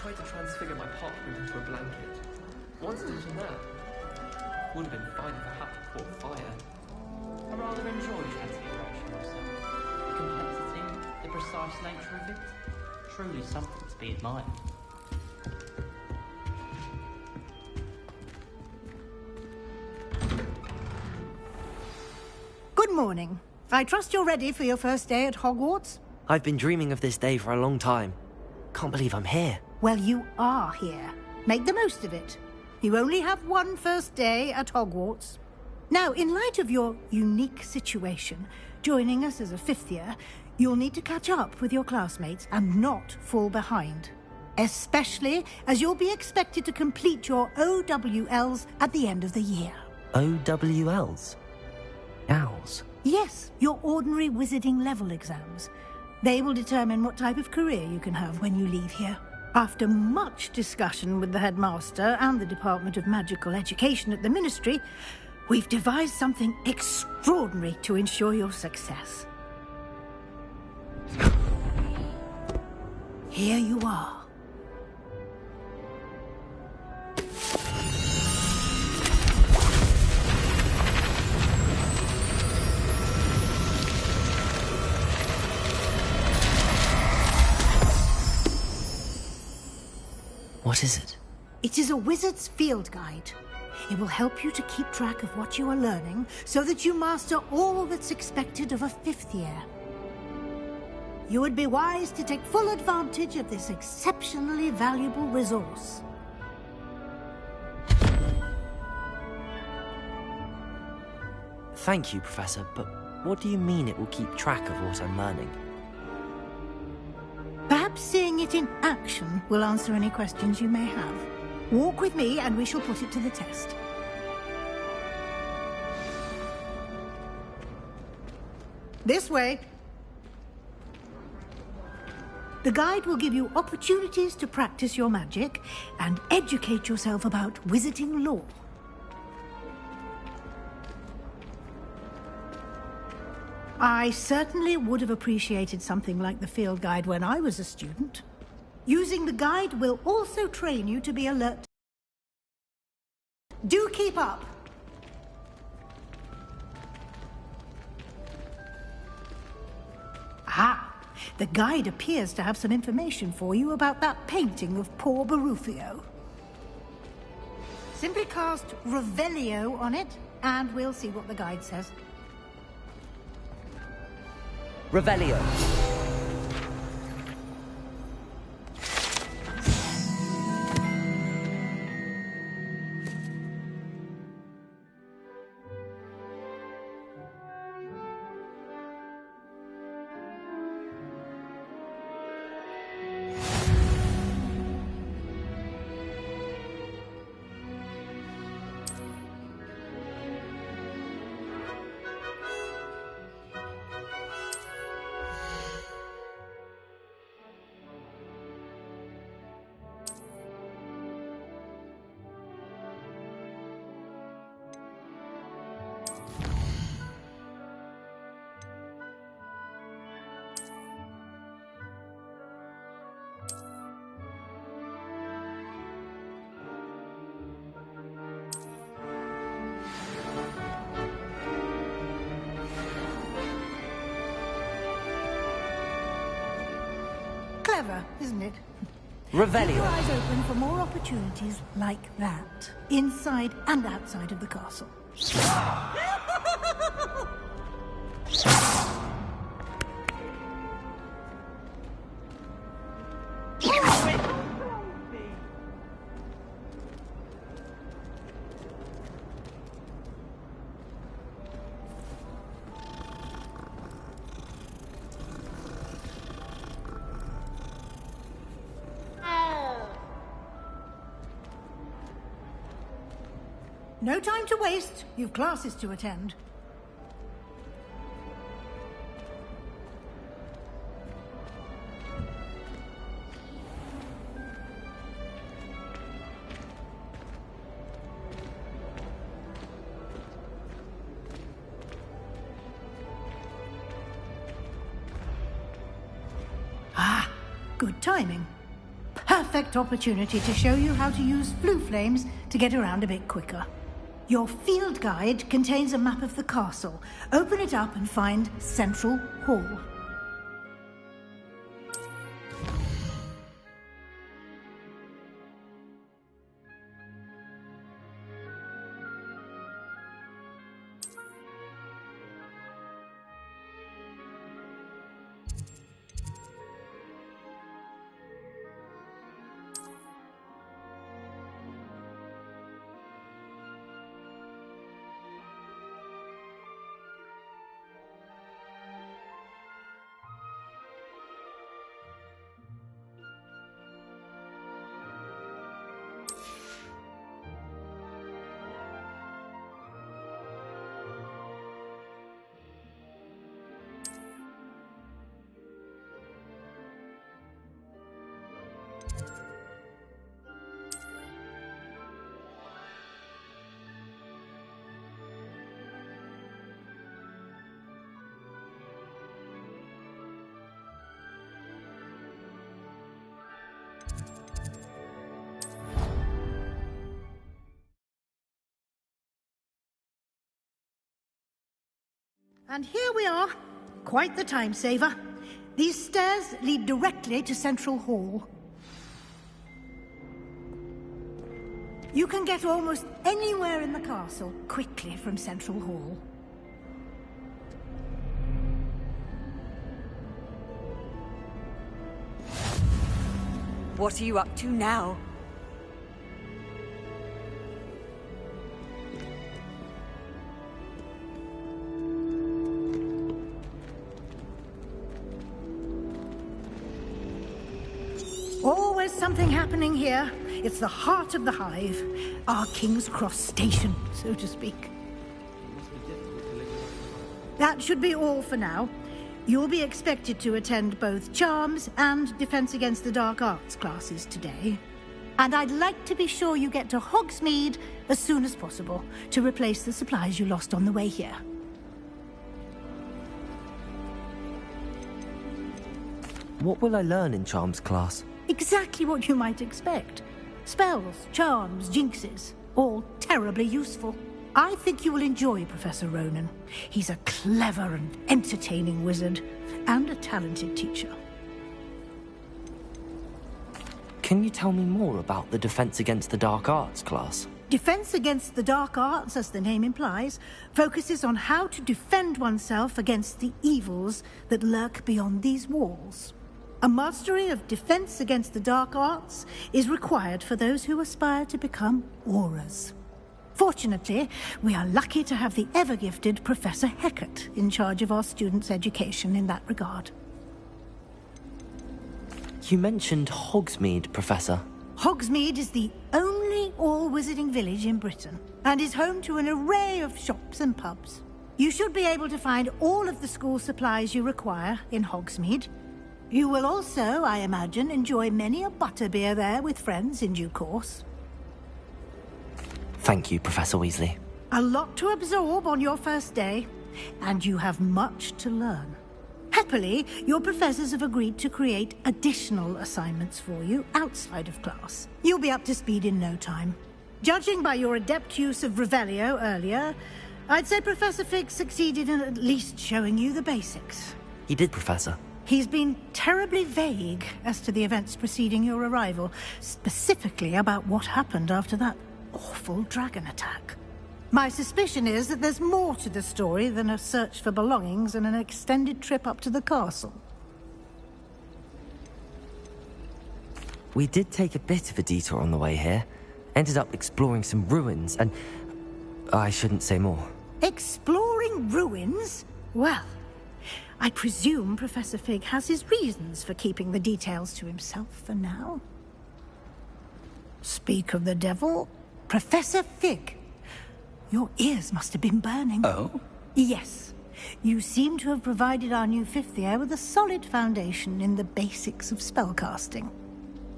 tried to transfigure my parchment into a blanket. Once it was in there, would have been fine if I had to caught fire. I rather enjoy transfiguration myself. The complexity, the precise nature of it, truly something to be admired. Good morning. I trust you're ready for your first day at Hogwarts? I've been dreaming of this day for a long time. Can't believe I'm here. Well, you are here. Make the most of it. You only have one first day at Hogwarts. Now, in light of your unique situation, joining us as a fifth year, you'll need to catch up with your classmates and not fall behind. Especially as you'll be expected to complete your OWLs at the end of the year. OWLs? Owls? Yes, your ordinary wizarding level exams. They will determine what type of career you can have when you leave here. After much discussion with the headmaster and the Department of Magical Education at the Ministry, we've devised something extraordinary to ensure your success. Here you are. What is it? It is a wizard's field guide. It will help you to keep track of what you are learning so that you master all that's expected of a fifth year. You would be wise to take full advantage of this exceptionally valuable resource. Thank you, Professor, but what do you mean it will keep track of what I'm learning? Perhaps seeing it in action will answer any questions you may have. Walk with me and we shall put it to the test. This way. The guide will give you opportunities to practice your magic and educate yourself about wizarding lore. I certainly would have appreciated something like the field guide when I was a student. Using the guide will also train you to be alert. Do keep up! Ah, the guide appears to have some information for you about that painting of poor Barufio. Simply cast Revelio on it, and we'll see what the guide says. Revelio. Clever, isn't it? Revelio. Keep your eyes open for more opportunities like that, inside and outside of the castle. No time to waste. You've classes to attend. Ah, good timing. perfect opportunity to show you how to use flue flames to get around a bit quicker. Your field guide contains a map of the castle. Open it up and find Central Hall. And here we are. Quite the time saver. These stairs lead directly to Central Hall. You can get almost anywhere in the castle quickly from Central Hall. What are you up to now? Always something happening here. It's the heart of the hive. Our King's Cross station, so to speak. That should be all for now. You'll be expected to attend both Charms and Defense Against the Dark Arts classes today. And I'd like to be sure you get to Hogsmeade as soon as possible to replace the supplies you lost on the way here. What will I learn in Charms class? Exactly what you might expect. Spells, charms, jinxes, all terribly useful. I think you will enjoy Professor Ronan. He's a clever and entertaining wizard, and a talented teacher. Can you tell me more about the Defense Against the Dark Arts class? Defense Against the Dark Arts, as the name implies, focuses on how to defend oneself against the evils that lurk beyond these walls. A mastery of Defense Against the Dark Arts is required for those who aspire to become auras. Fortunately, we are lucky to have the ever-gifted Professor Hecat in charge of our students' education in that regard. You mentioned Hogsmeade, Professor. Hogsmeade is the only all-wizarding village in Britain, and is home to an array of shops and pubs. You should be able to find all of the school supplies you require in Hogsmeade. You will also, I imagine, enjoy many a butterbeer there with friends in due course. Thank you, Professor Weasley. A lot to absorb on your first day, and you have much to learn. Happily, your professors have agreed to create additional assignments for you outside of class. You'll be up to speed in no time. Judging by your adept use of Revelio earlier, I'd say Professor Fig succeeded in at least showing you the basics. He did, Professor. He's been terribly vague as to the events preceding your arrival, specifically about what happened after that awful dragon attack. My suspicion is that there's more to the story than a search for belongings and an extended trip up to the castle. We did take a bit of a detour on the way here. Ended up exploring some ruins and... I shouldn't say more. Exploring ruins? Well, I presume Professor Fig has his reasons for keeping the details to himself for now. Speak of the devil, Professor Fig. Your ears must have been burning. Oh? Yes. You seem to have provided our new fifth year with a solid foundation in the basics of spellcasting.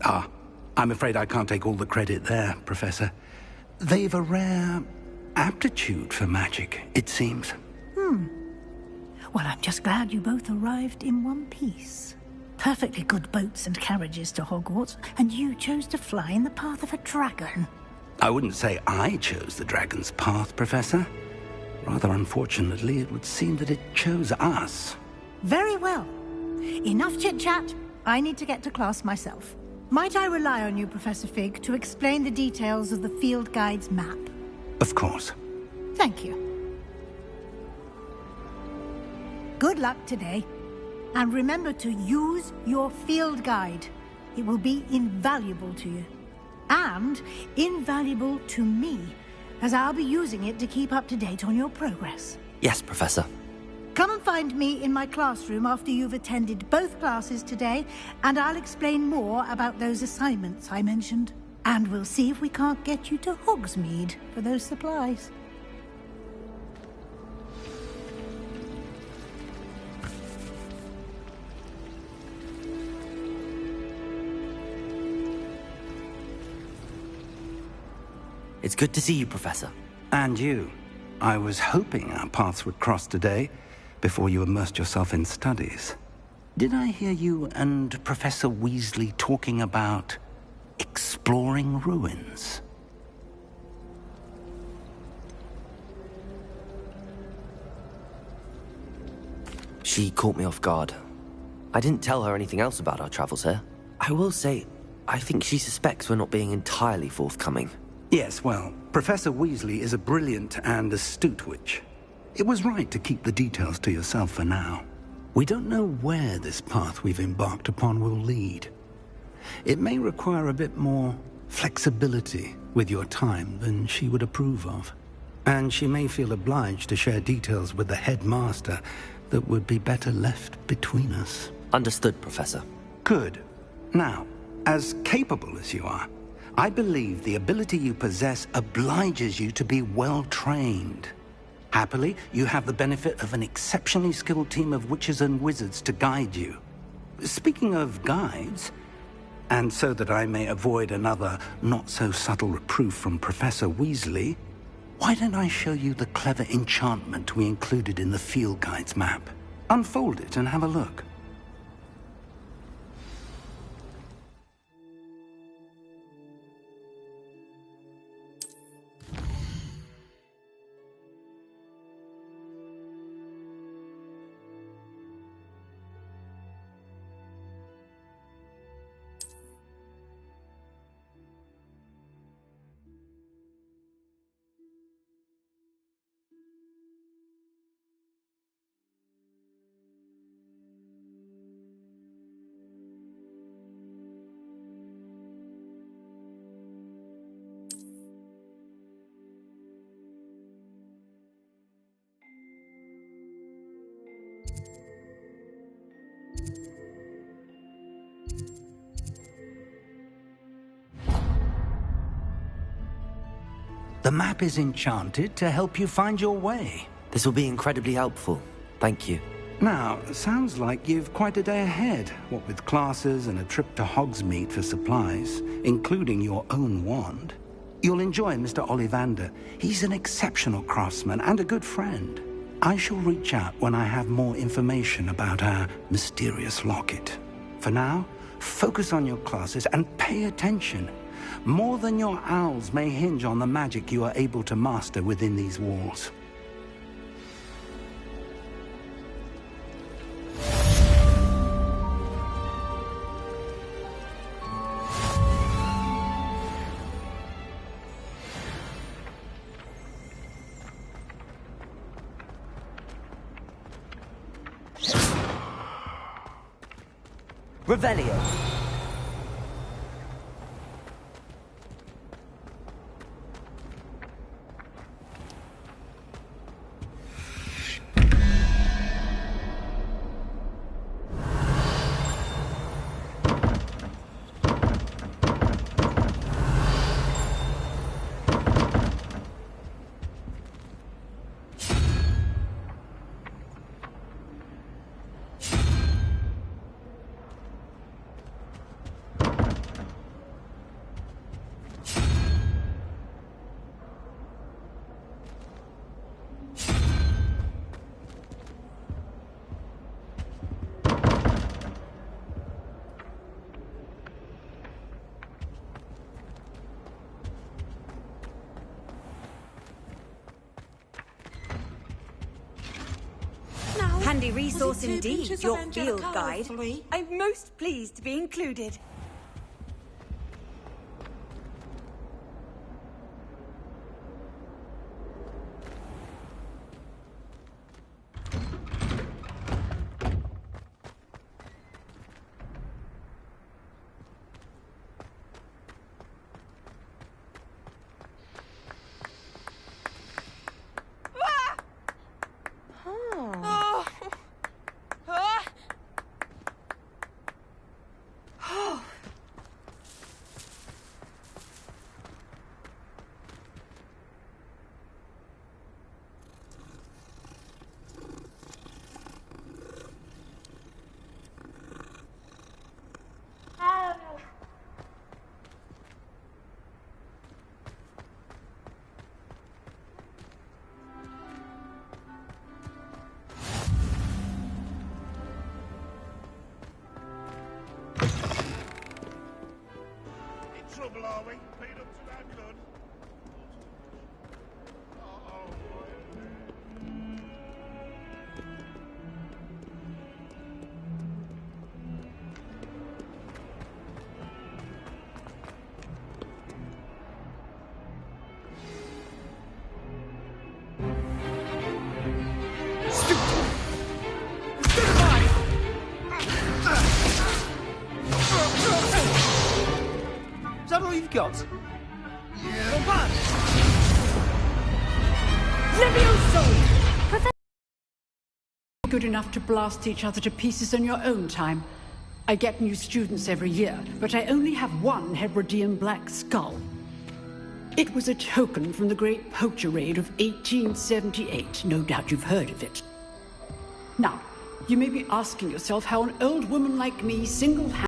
Ah, I'm afraid I can't take all the credit there, Professor. They've a rare aptitude for magic, it seems. Well, I'm just glad you both arrived in one piece. perfectly good boats and carriages to Hogwarts, and you chose to fly in the path of a dragon. I wouldn't say I chose the dragon's path, Professor. Rather unfortunately, it would seem that it chose us. Very well. Enough chit-chat. I need to get to class myself. Might I rely on you, Professor Fig, to explain the details of the field guide's map? Of course. Thank you. Good luck today. And remember to use your field guide. It will be invaluable to you. And invaluable to me, as I'll be using it to keep up to date on your progress. Yes, Professor. Come and find me in my classroom after you've attended both classes today, and I'll explain more about those assignments I mentioned. And we'll see if we can't get you to Hogsmeade for those supplies. It's good to see you, Professor. And you. I was hoping our paths would cross today, before you immersed yourself in studies. Did I hear you and Professor Weasley talking about exploring ruins? She caught me off guard. I didn't tell her anything else about our travels here. I will say, I think she suspects we're not being entirely forthcoming. Yes, well, Professor Weasley is a brilliant and astute witch. It was right to keep the details to yourself for now. We don't know where this path we've embarked upon will lead. It may require a bit more flexibility with your time than she would approve of. And she may feel obliged to share details with the headmaster that would be better left between us. Understood, Professor. Good. Now, as capable as you are, I believe the ability you possess obliges you to be well-trained. Happily, you have the benefit of an exceptionally skilled team of witches and wizards to guide you. Speaking of guides, and so that I may avoid another not-so-subtle reproof from Professor Weasley, why don't I show you the clever enchantment we included in the field guide's map? Unfold it and have a look. The map is enchanted to help you find your way. This will be incredibly helpful. Thank you. Now, sounds like you've quite a day ahead, what with classes and a trip to Hogsmeade for supplies, including your own wand. You'll enjoy Mr. Ollivander. He's an exceptional craftsman and a good friend. I shall reach out when I have more information about our mysterious locket. For now, focus on your classes and pay attention. More than your owls may hinge on the magic you are able to master within these walls. Revelio. handy resource Was it 2 indeed, pinches your of field Angelica or guide. 3? I'm most pleased to be included. Trouble, are we? Been up to no good? Oh, Is that all you've got? Good enough to blast each other to pieces in your own time. I get new students every year, but I only have one Hebridean black skull. It was a token from the Great Poacher Raid of 1878. No doubt you've heard of it. Now, you may be asking yourself how an old woman like me single-handedly